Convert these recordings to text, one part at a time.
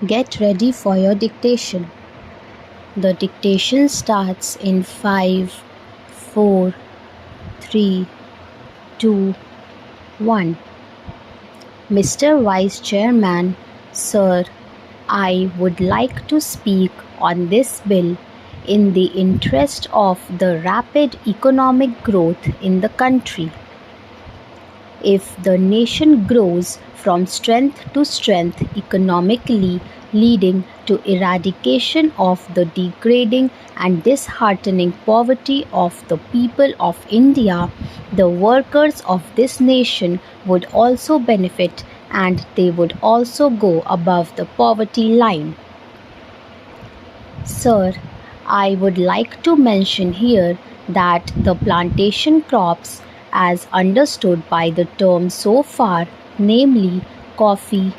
Get ready for your dictation. The dictation starts in 5, 4, 3, 2, 1. Mr. Vice Chairman, Sir, I would like to speak on this bill in the interest of the rapid economic growth in the country. If the nation grows from strength to strength economically, leading to eradication of the degrading and disheartening poverty of the people of India, the workers of this nation would also benefit and they would also go above the poverty line. Sir, I would like to mention here that the plantation crops, as understood by the term so far, namely coffee,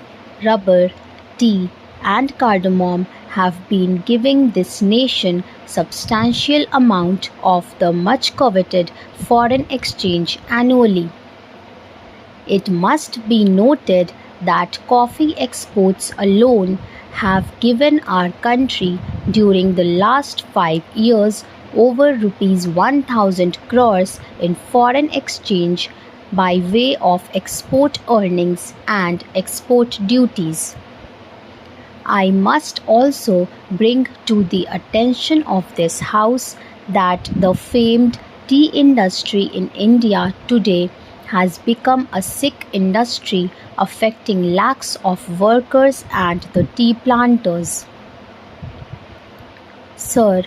rubber, tea, and cardamom, have been giving this nation substantial amount of the much coveted foreign exchange annually. It must be noted that coffee exports alone have given our country during the last 5 years over rupees 1000 crores in foreign exchange by way of export earnings and export duties. I must also bring to the attention of this House that the famed tea industry in India today has become a sick industry affecting lakhs of workers and the tea planters. Sir,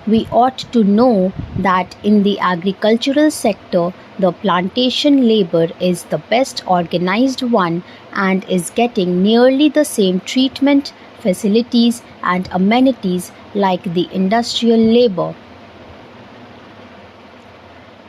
we ought to know that in the agricultural sector, the plantation labor is the best organized one and is getting nearly the same treatment, facilities, and amenities like the industrial labor.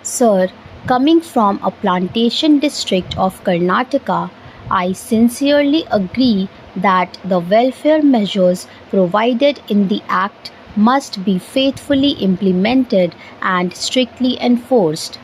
Sir, coming from a plantation district of Karnataka, I sincerely agree that the welfare measures provided in the Act must be faithfully implemented and strictly enforced.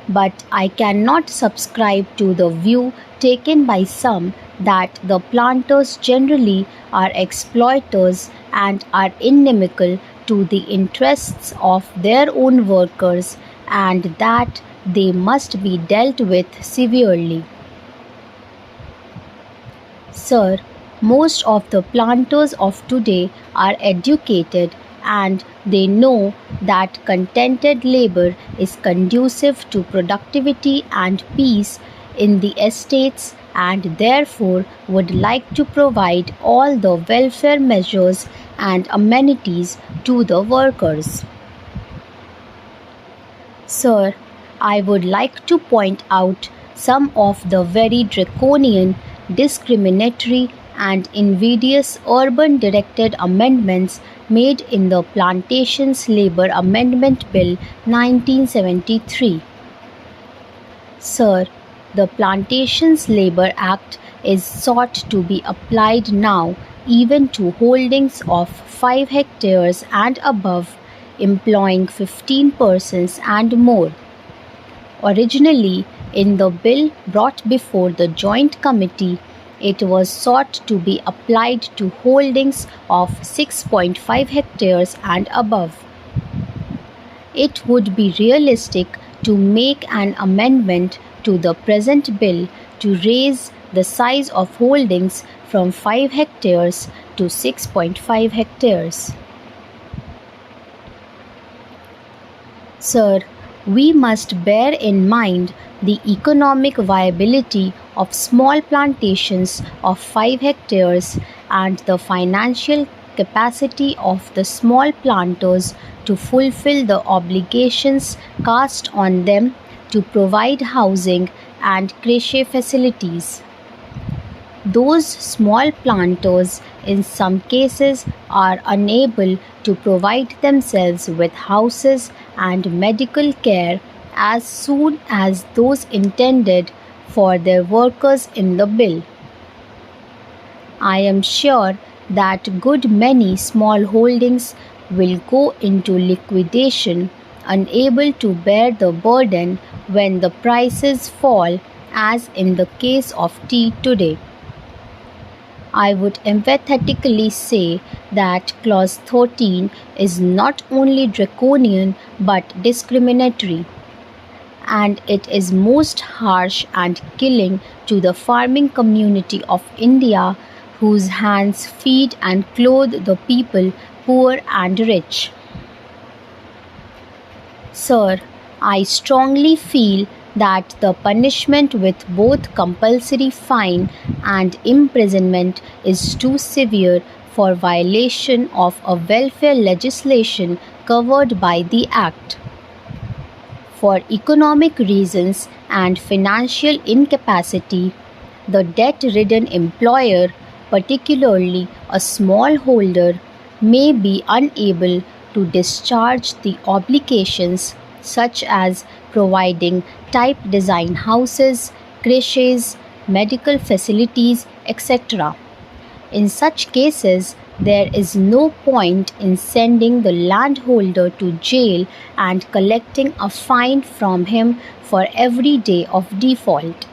But I cannot subscribe to the view taken by some that the planters generally are exploiters and are inimical to the interests of their own workers and that they must be dealt with severely. Sir, most of the planters of today are educated and they know that contented labor is conducive to productivity and peace in the estates and therefore would like to provide all the welfare measures and amenities to the workers. Sir, I would like to point out some of the very draconian, discriminatory, and invidious urban directed amendments made in the Plantations Labour Amendment Bill 1973. Sir, the Plantations Labour Act is sought to be applied now even to holdings of 5 hectares and above, employing 15 persons and more. Originally, in the bill brought before the Joint Committee, it was sought to be applied to holdings of 6.5 hectares and above. It would be realistic to make an amendment to the present bill to raise the size of holdings from 5 hectares to 6.5 hectares. Sir, we must bear in mind the economic viability of small plantations of 5 hectares and the financial capacity of the small planters to fulfill the obligations cast on them to provide housing and crèche facilities. Those small planters in some cases are unable to provide themselves with houses and medical care as soon as those intended for their workers in the bill. I am sure that good many small holdings will go into liquidation, unable to bear the burden when the prices fall, as in the case of tea today. I would emphatically say that Clause 13 is not only draconian but discriminatory, and it is most harsh and killing to the farming community of India, whose hands feed and clothe the people, poor and rich. Sir, I strongly feel that the punishment with both compulsory fine and imprisonment is too severe for violation of a welfare legislation covered by the Act. For economic reasons and financial incapacity, the debt-ridden employer, particularly a smallholder, may be unable to discharge the obligations such as providing type design houses, creches, medical facilities, etc. In such cases, there is no point in sending the landholder to jail and collecting a fine from him for every day of default.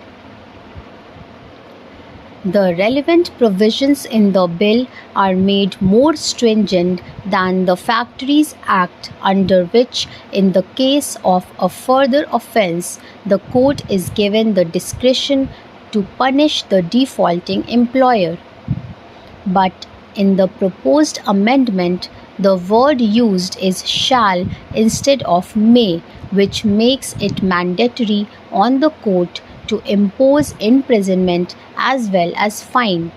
The relevant provisions in the bill are made more stringent than the Factories Act, under which, in the case of a further offence, the court is given the discretion to punish the defaulting employer. But in the proposed amendment, the word used is shall instead of may, which makes it mandatory on the court to impose imprisonment as well as fine.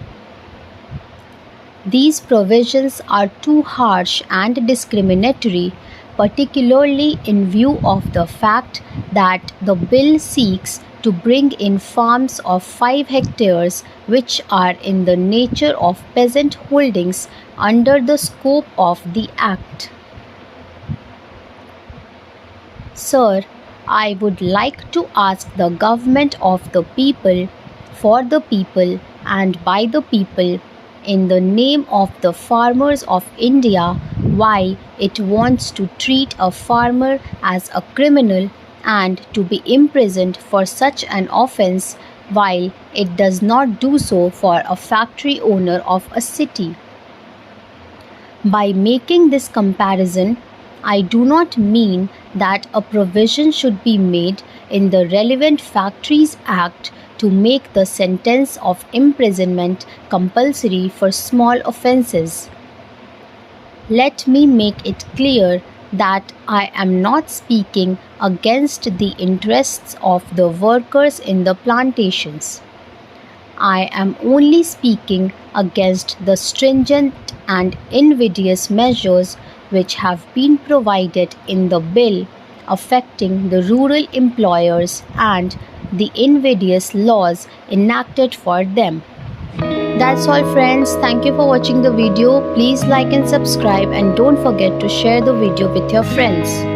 These provisions are too harsh and discriminatory, particularly in view of the fact that the bill seeks to bring in farms of 5 hectares which are in the nature of peasant holdings under the scope of the Act. Sir, I would like to ask the government of the people, for the people and by the people, in the name of the farmers of India, why it wants to treat a farmer as a criminal and to be imprisoned for such an offence, while it does not do so for a factory owner of a city. By making this comparison, I do not mean that a provision should be made in the relevant Factories Act to make the sentence of imprisonment compulsory for small offences. Let me make it clear that I am not speaking against the interests of the workers in the plantations. I am only speaking against the stringent and invidious measures which have been provided in the bill affecting the rural employers and the invidious laws enacted for them. That's all, friends. Thank you for watching the video. Please like and subscribe, and don't forget to share the video with your friends.